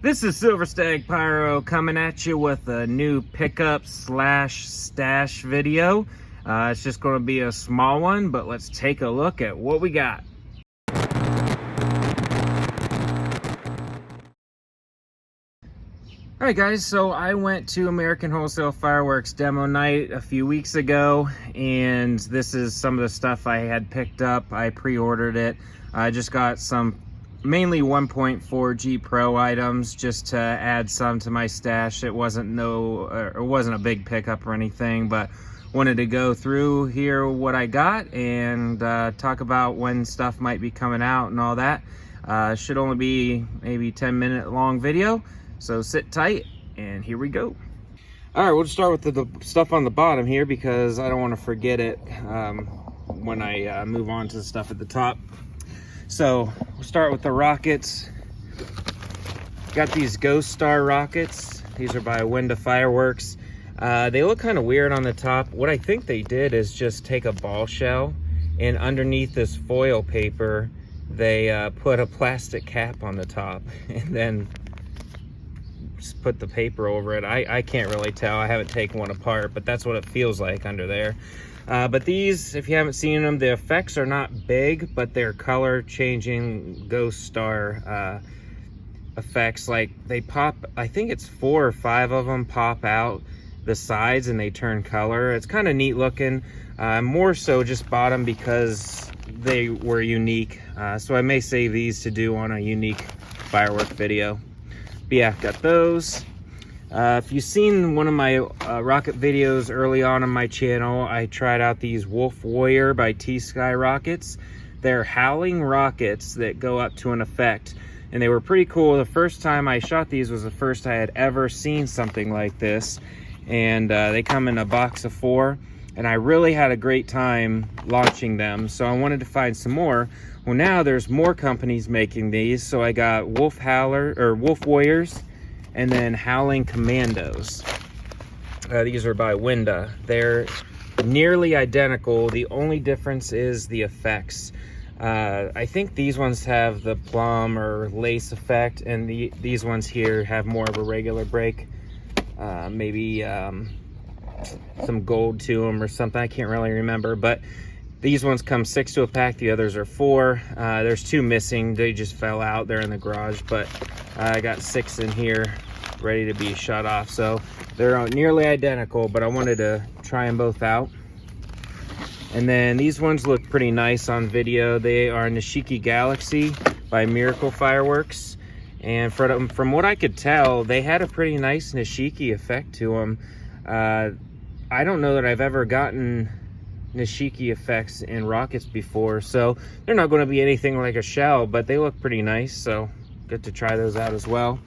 This is SilverStagPyro coming at you with a new pickup slash stash video. It's just going to be a small one, but let's take a look at what we got. Alright guys, so I went to American Wholesale Fireworks demo night a few weeks ago, and this is some of the stuff I had picked up. I pre-ordered it. I just got some mainly 1.4G Pro items just to add some to my stash. It wasn't a big pickup or anything, but wanted to go through here what I got and talk about when stuff might be coming out and all that. Should only be maybe 10-minute long video. So sit tight, and here we go. All right, we'll just start with the stuff on the bottom here because I don't want to forget it when I move on to the stuff at the top. So we'll start with the rockets. Got these Ghost Star rockets. These are by Fireworks. They look kind of weird on the top. What I think they did is just take a ball shell, and underneath this foil paper, they put a plastic cap on the top, and then just put the paper over it. I can't really tell. I haven't taken one apart, but that's what it feels like under there. But these, if you haven't seen them, the effects are not big, but they're color changing Ghost Star effects. Like they pop, I think it's 4 or 5 of them pop out the sides and they turn color. It's kind of neat looking. More so just bought them because they were unique. So I may save these to do on a unique firework video. But yeah, got those. If you've seen one of my rocket videos early on my channel, I tried out these Wolf Warrior by T-Sky rockets. They're howling rockets that go up to an effect, and they were pretty cool. The first time I shot these was the first I had ever seen something like this, and they come in a box of 4, and I really had a great time launching them, so I wanted to find some more. Well, now there's more companies making these, so I got Wolf Warriors and then Howling Commandos. These are by Winda. They're nearly identical. The only difference is the effects. I think these ones have the plum or lace effect, and these ones here have more of a regular break. Maybe some gold to them or something. I can't really remember, but these ones come 6 to a pack, the others are 4. There's 2 missing, they just fell out, they're in the garage, but I got 6 in here ready to be shut off. So they're nearly identical, but I wanted to try them both out. And then these ones look pretty nice on video. They are Nishiki Galaxy by Miracle Fireworks. And from what I could tell, they had a pretty nice Nishiki effect to them. I don't know that I've ever gotten Nishiki effects in rockets before, so they're not going to be anything like a shell, but they look pretty nice, so good to try those out as well.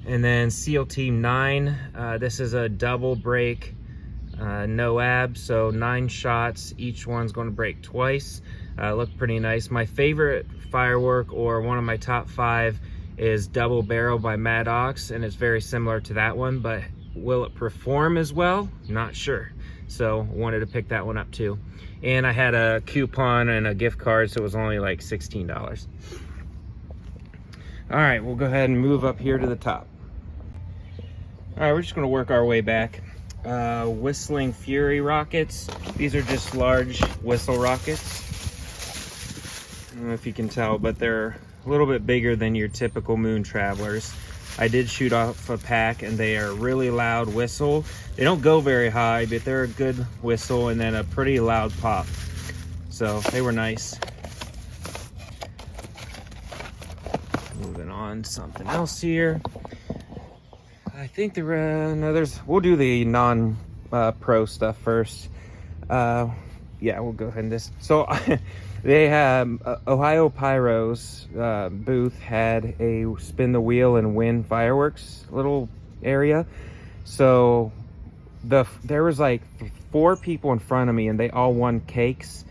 And then SEAL Team 9, this is a double break NOAB, so 9 shots, each one's going to break twice. Look pretty nice. My favorite firework, or one of my top 5, is Double Barrel by Maddox, and it's very similar to that one, but will it perform as well? Not sure. So wanted to pick that one up too. And I had a coupon and a gift card, so it was only like $16. All right, we'll go ahead and move up here to the top. All right, we're just gonna work our way back. Whistling Fury rockets. These are just large whistle rockets. I don't know if you can tell, but they're a little bit bigger than your typical Moon Travelers. I did shoot off a pack, and they are a really loud whistle. They don't go very high, but they're a good whistle, and then a pretty loud pop. So they were nice. Moving on to something else here. I think we'll do the non-pro stuff first. Yeah, we'll go ahead and this. So they have Ohio Pyro's booth had a spin the wheel and win fireworks little area. So there was like 4 people in front of me, and they all won cakes,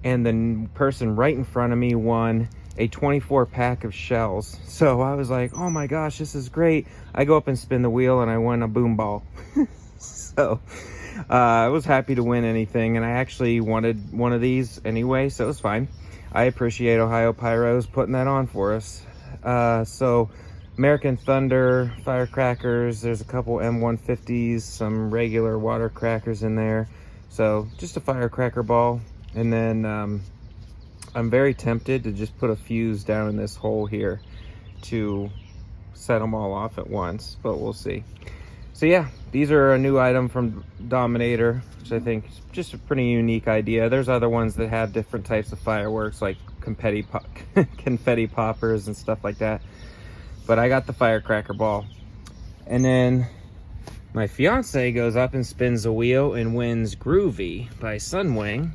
and the person right in front of me won a 24 pack of shells. So I was like, oh my gosh, this is great. I go up and spin the wheel, and I won a boom ball. So I was happy to win anything, and I actually wanted one of these anyway, so it was fine. I appreciate Ohio Pyros putting that on for us. So American Thunder firecrackers. There's a couple M150s, some regular water crackers in there. So just a firecracker ball. And then I'm very tempted to just put a fuse down in this hole here to set them all off at once, but we'll see. So yeah, these are a new item from Dominator, which I think is just a pretty unique idea. There's other ones that have different types of fireworks, like confetti poppers and stuff like that. But I got the firecracker ball. And then my fiance goes up and spins a wheel and wins Groovy by Sunwing.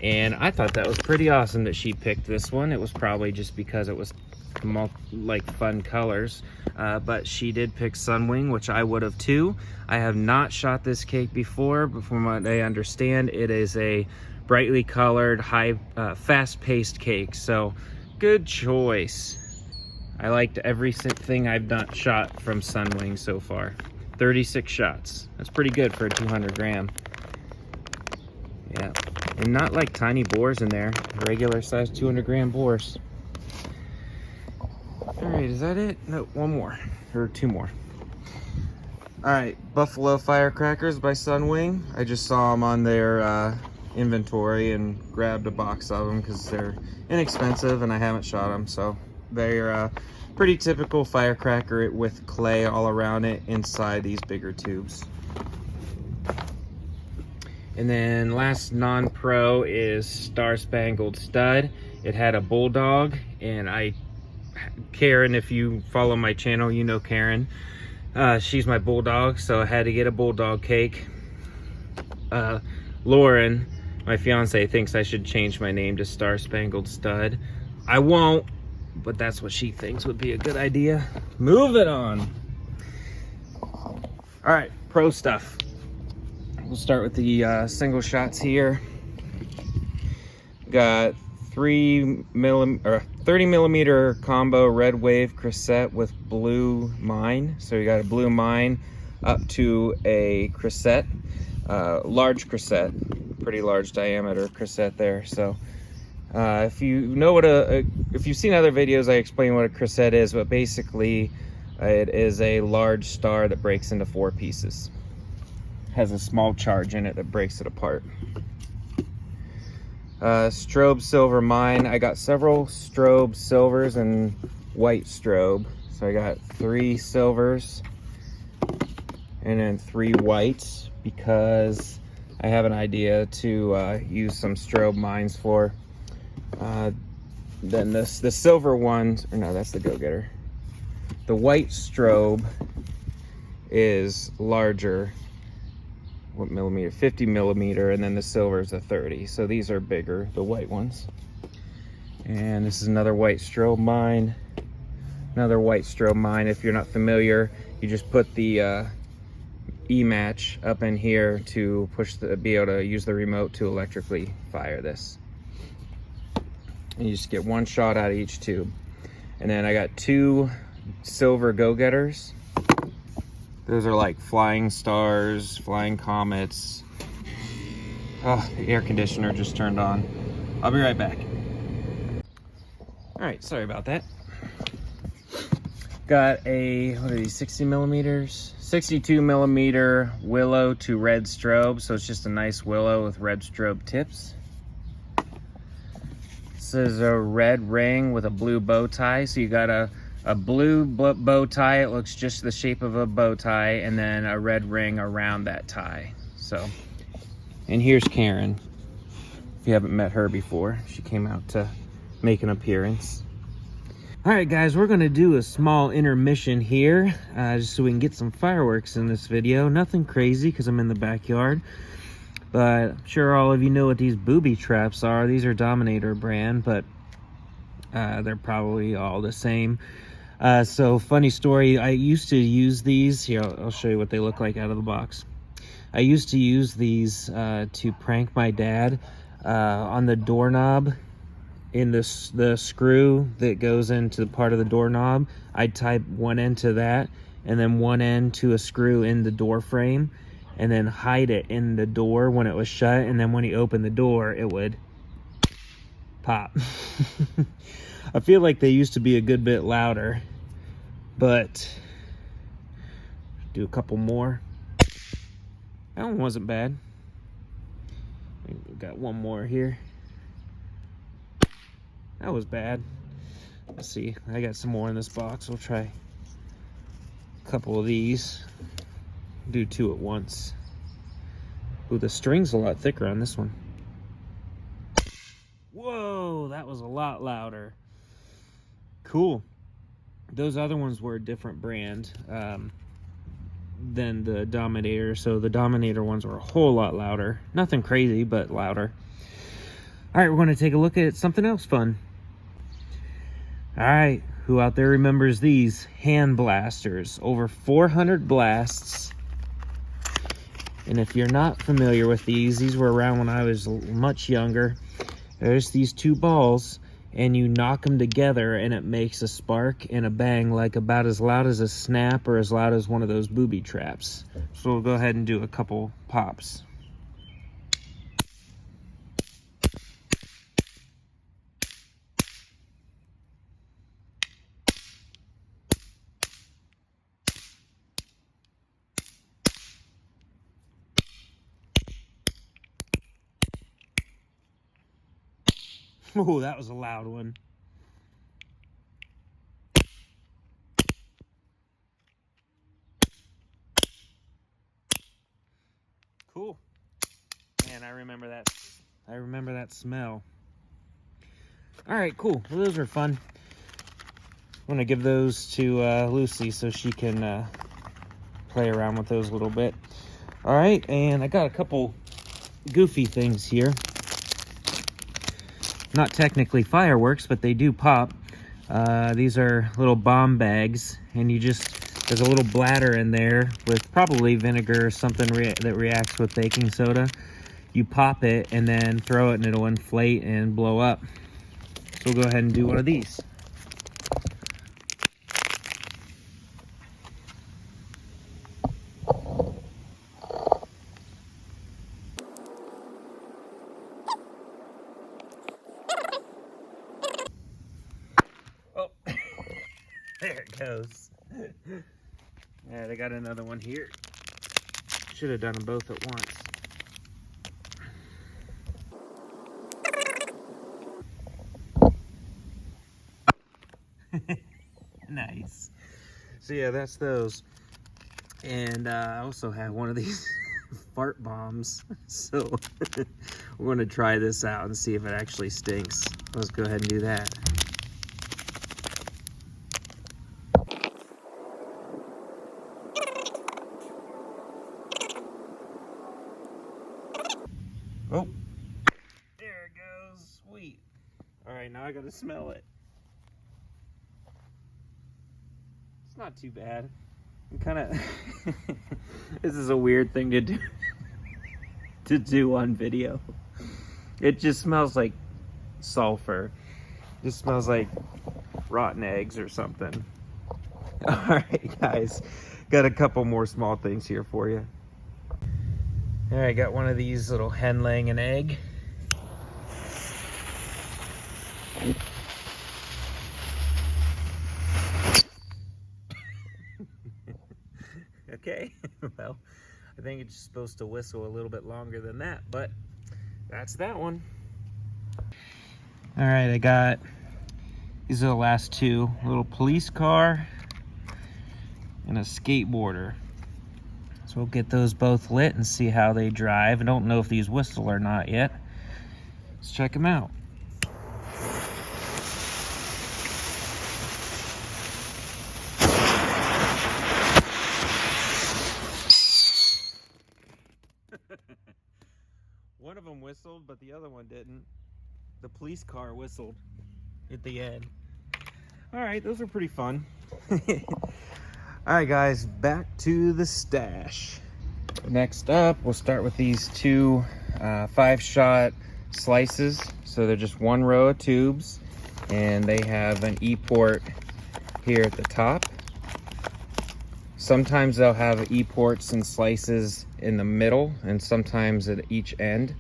And I thought that was pretty awesome that she picked this one. It was probably just because it was like fun colors, but she did pick Sunwing, which I would have too. I have not shot this cake before, but from what I understand, it is a brightly colored, fast-paced cake. So good choice. I liked everything I've shot from Sunwing so far. 36 shots. That's pretty good for a 200 gram. Yeah, and not like tiny bores in there. Regular size 200 gram bores. All right, is that it? No, one more, or two more. All right, Buffalo Firecrackers by Sunwing. I just saw them on their inventory and grabbed a box of them because they're inexpensive and I haven't shot them. So they're pretty typical firecracker with clay all around it inside these bigger tubes. And then last non-pro is StarSpangled Stud. It had a bulldog, and Karen, if you follow my channel, you know Karen. She's my bulldog, so I had to get a bulldog cake. Lauren, my fiance, thinks I should change my name to StarSpangled Stud. I won't, but that's what she thinks would be a good idea. Move it on. All right, pro stuff. We'll start with the single shots here. Got 30 millimeter combo red wave crescent with blue mine. So we got a blue mine up to a crescent, large crescent, pretty large diameter crescent there. So if you know what if you've seen other videos, I explain what a crescent is, but basically it is a large star that breaks into 4 pieces. Has a small charge in it that breaks it apart. Strobe silver mine. I got several strobe silvers and white strobe. So I got 3 silvers and then 3 whites because I have an idea to use some strobe mines for. Then the silver ones, or no, that's the go-getter. The white strobe is larger. What millimeter? 50 millimeter, and then the silver is a 30. So these are bigger, the white ones. And this is another white strobe mine. Another white strobe mine. If you're not familiar, you just put the E-match up in here to be able to use the remote to electrically fire this. And you just get 1 shot out of each tube. And then I got 2 silver go-getters. Those are like flying stars, flying comets. Oh, the air conditioner just turned on. I'll be right back. All right, sorry about that. Got a, what are these, 60 millimeters? 62 millimeter willow to red strobe. So it's just a nice willow with red strobe tips. This is a red ring with a blue bow tie. So you got a blue bow tie. It looks just the shape of a bow tie, and then a red ring around that tie. So, and here's Karen. If you haven't met her before, she came out to make an appearance. All right, guys, we're gonna do a small intermission here, just so we can get some fireworks in this video. Nothing crazy, because I'm in the backyard. But I'm sure all of you know what these booby traps are. These are Dominator brand, but they're probably all the same. So funny story, I used to use these. Here, I'll show you what they look like out of the box. I used to use these to prank my dad on the doorknob. In the screw that goes into the part of the doorknob, I'd type one end to that and then one end to a screw in the door frame and then hide it in the door when it was shut, and then when he opened the door it would pop. I feel like they used to be a good bit louder, but do a couple more. That one wasn't bad. We've got one more here. That was bad. Let's see, I got some more in this box. We'll try a couple of these. Do two at once. Ooh, the string's a lot thicker on this one. Whoa, that was a lot louder. Cool. Those other ones were a different brand than the Dominator, so the Dominator ones were a whole lot louder. Nothing crazy, but louder. All right, we're going to take a look at something else fun. All right, who out there remembers these? Hand blasters. Over 400 blasts. And if you're not familiar with these were around when I was much younger. There's these two balls, and you knock them together, and it makes a spark and a bang, like about as loud as a snap or as loud as one of those booby traps. So we'll go ahead and do a couple pops. Oh, that was a loud one. Cool. Man, I remember that. I remember that smell. All right, cool. Well, those are fun. I'm gonna give those to Lucy so she can play around with those a little bit. All right, and I got a couple goofy things here. Not technically fireworks, but they do pop. These are little bomb bags, and there's a little bladder in there with probably vinegar or something that reacts with baking soda. You pop it and then throw it, and it'll inflate and blow up. So we'll go ahead and do one of these. There it goes. Yeah, they got another one here. Should have done them both at once. Nice. So yeah, that's those. And I also have one of these fart bombs. So we're going to try this out and see if it actually stinks. Let's go ahead and do that. Oh, there it goes. Sweet. All right, now I gotta smell it. It's not too bad. I'm kind of this is a weird thing to do on video. It just smells like sulfur. It just smells like rotten eggs or something. All right, guys, got a couple more small things here for you. All right, got one of these little hen laying an egg. Okay, well, I think it's supposed to whistle a little bit longer than that, but that's that one. All right, I got, these are the last two, a little police car and a skateboarder. So we'll get those both lit and see how they drive. I don't know if these whistle or not yet. Let's check them out. One of them whistled, but the other one didn't. The police car whistled at the end. All right, those are pretty fun. All right, guys, back to the stash. Next up, we'll start with these two 5-shot slices. So they're just one row of tubes, and they have an E-port here at the top. Sometimes they'll have E-ports and slices in the middle, and sometimes at each end.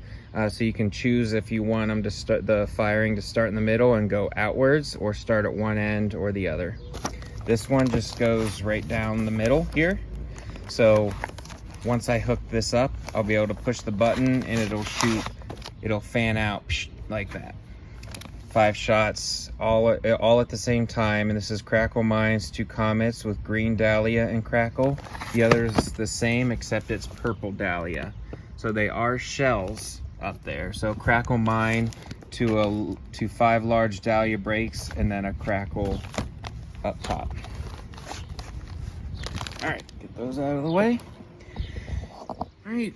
So you can choose if you want them to start the firing to start in the middle and go outwards, or start at one end or the other. This one just goes right down the middle here. So once I hook this up, I'll be able to push the button and it'll fan out like that. 5 shots all at the same time. And this is Crackle Mines 2 Comets with green dahlia and crackle. The other is the same except it's purple dahlia. So they are shells up there. So Crackle Mine to 5 large dahlia breaks and then a crackle up top. All right, get those out of the way. All right,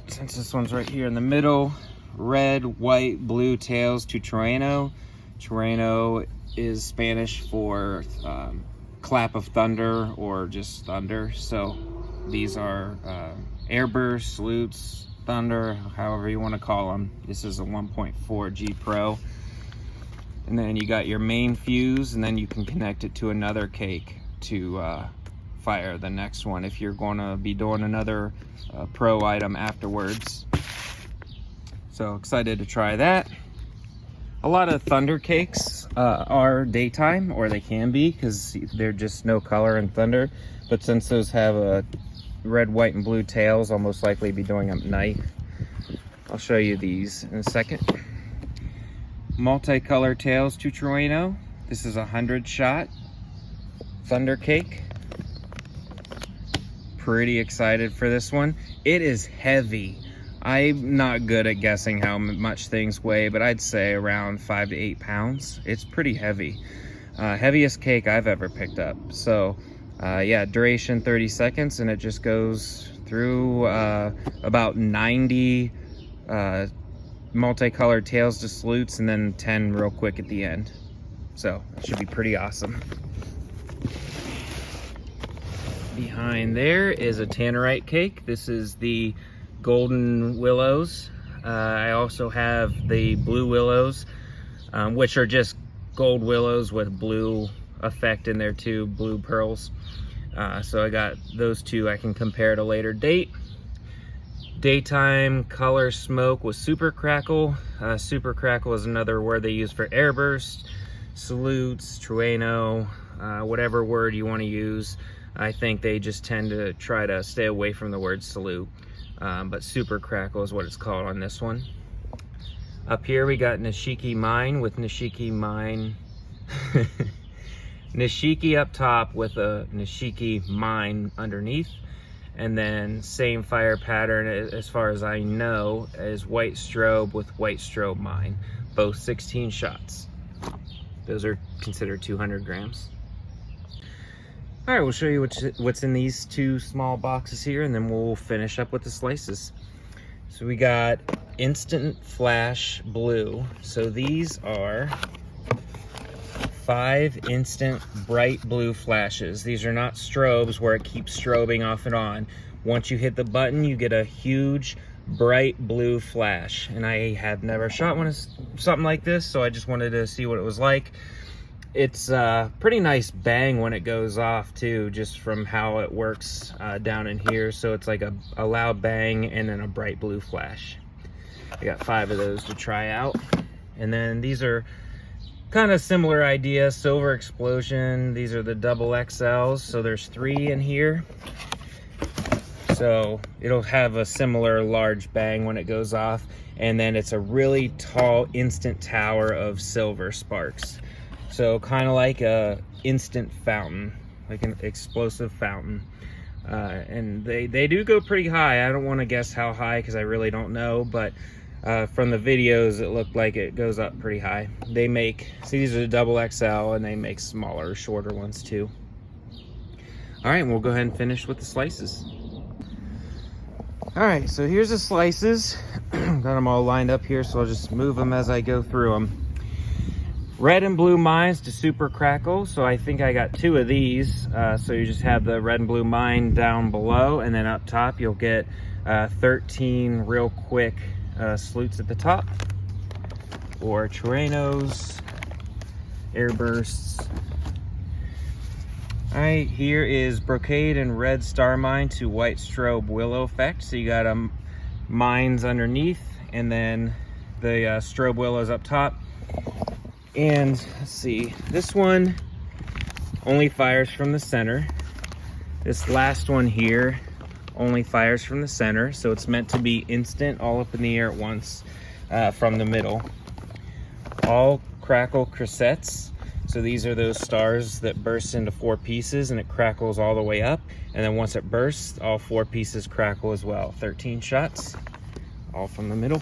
since this one's right here in the middle, red, white, blue tails to Trueno. Trueno is Spanish for clap of thunder or just thunder. So these are airburst, salutes, thunder, however you want to call them. This is a 1.4 G Pro. And then you got your main fuse, and then you can connect it to another cake to fire the next one if you're going to be doing another pro item afterwards. So excited to try that. A lot of thunder cakes are daytime, or they can be, because they're just no color and thunder. But since those have a red, white, and blue tails, I'll most likely be doing them at night. I'll show you these in a second. Multicolor tails to Trueno. This is a 100 shot thunder cake. Pretty excited for this one. It is heavy. I'm not good at guessing how much things weigh, but I'd say around 5 to 8 pounds. It's pretty heavy. Heaviest cake I've ever picked up. So yeah, duration 30 seconds, and it just goes through about 90 multicolored tails to salutes, and then 10 real quick at the end. So it should be pretty awesome. Behind there is a tannerite cake. This is the golden willows. I also have the blue willows, which are just gold willows with blue effect in there too, blue pearls. So I got those two. I can compare at a later date. Daytime color smoke with super crackle. Super crackle is another word they use for airburst, salutes, trueno, whatever word you want to use. I think they just tend to try to stay away from the word salute. But super crackle is what it's called on this one. Up here we got Nishiki Mine with Nishiki Mine. Nishiki up top with a Nishiki Mine underneath. And then same fire pattern as far as I know as white strobe with white strobe mine. Both 16 shots. Those are considered 200 grams. All right, we'll show you what's in these 2 small boxes here, and then we'll finish up with the slices. So we got Instant Flash Blue. So these are 5 instant bright blue flashes. These are not strobes where it keeps strobing off and on. Once you hit the button, you get a huge bright blue flash. And I have never shot something like this, so I just wanted to see what it was like. It's a pretty nice bang when it goes off too, just from how it works down in here. So it's like a loud bang and then a bright blue flash. I got 5 of those to try out. And then these are kind of similar idea, Silver Explosion. These are the double XLs, so there's 3 in here. So it'll have a similar large bang when it goes off. And then it's a really tall instant tower of silver sparks. So kind of like a instant fountain, like an explosive fountain. And they do go pretty high. I don't want to guess how high because I really don't know, but from the videos it looked like it goes up pretty high. They make, see, these are the double XL, and they make smaller, shorter ones too. All right, we'll go ahead and finish with the slices. All right, so here's the slices. Got them all lined up here, so I'll just move them as I go through them. Red and blue mines to super crackle. So I think I got 2 of these. So you just have the red and blue mine down below, and then up top you'll get 13 real quick salutes at the top, or Truenos, airbursts. All right, here is brocade and red star mine to white strobe willow effect. So you got mines underneath, and then the strobe willows up top. And let's see, this one only fires from the center. This last one here only fires from the center, so it's meant to be instant, all up in the air at once from the middle. All crackle cressettes. So these are those stars that burst into 4 pieces and it crackles all the way up. And then once it bursts, all 4 pieces crackle as well. 13 shots, all from the middle.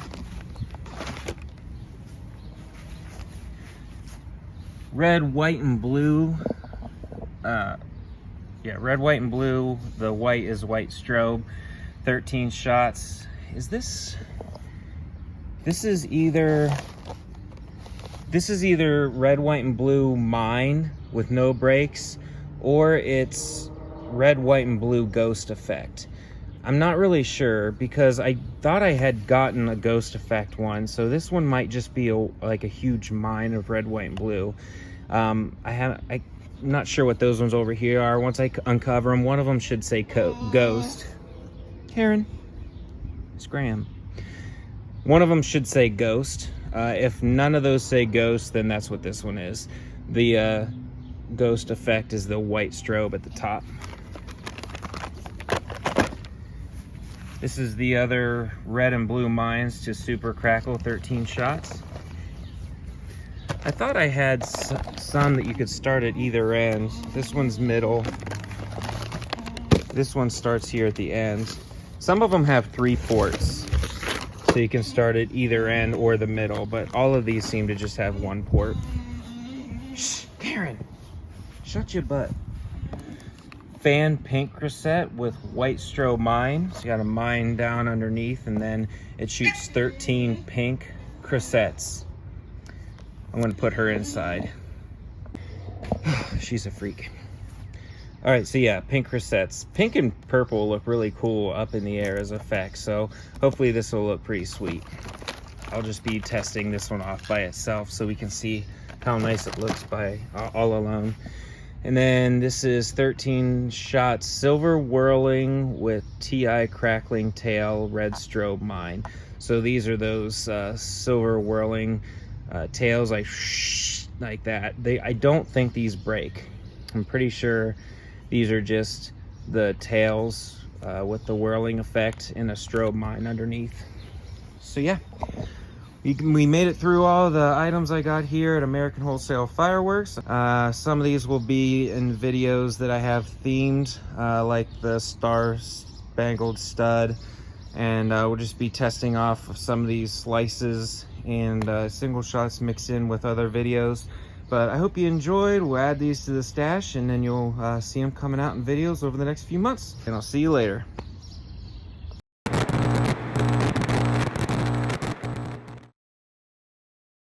Red, white, and blue. Red, white, and blue. The white is white strobe. 13 shots. This is either red, white, and blue mine with no brakes, or it's red, white, and blue ghost effect. I'm not really sure because I thought I had gotten a ghost effect one, so this one might just be like a huge mine of red, white, and blue. I'm not sure what those ones over here are. Once I uncover them, one of them should say ghost. Karen, it's Graham. One of them should say ghost. If none of those say ghost, then that's what this one is. The ghost effect is the white strobe at the top. This is the other red and blue mines to super crackle, 13 shots. I thought I had some that you could start at either end. This one's middle. This one starts here at the end. Some of them have 3 ports, so you can start at either end or the middle, but all of these seem to just have 1 port. Shh, Karen, shut your butt. Fan pink crescent with white strobe mine. So you got a mine down underneath, and then it shoots 13 pink crescents. I'm gonna put her inside. She's a freak. All right, so yeah, pink crescents. Pink and purple look really cool up in the air as effects, so hopefully this will look pretty sweet. I'll just be testing this one off by itself so we can see how nice it looks by all alone. And then this is 13 shots silver whirling with TI crackling tail red strobe mine. So these are those silver whirling tails like that. I don't think these break. I'm pretty sure these are just the tails with the whirling effect and a strobe mine underneath. So yeah, we made it through all the items I got here at American Wholesale Fireworks. Some of these will be in videos that I have themed, like the StarSpangled Stud, and we'll just be testing off some of these slices and single shots mixed in with other videos. But I hope you enjoyed. We'll add these to the stash, and then you'll see them coming out in videos over the next few months. And I'll see you later.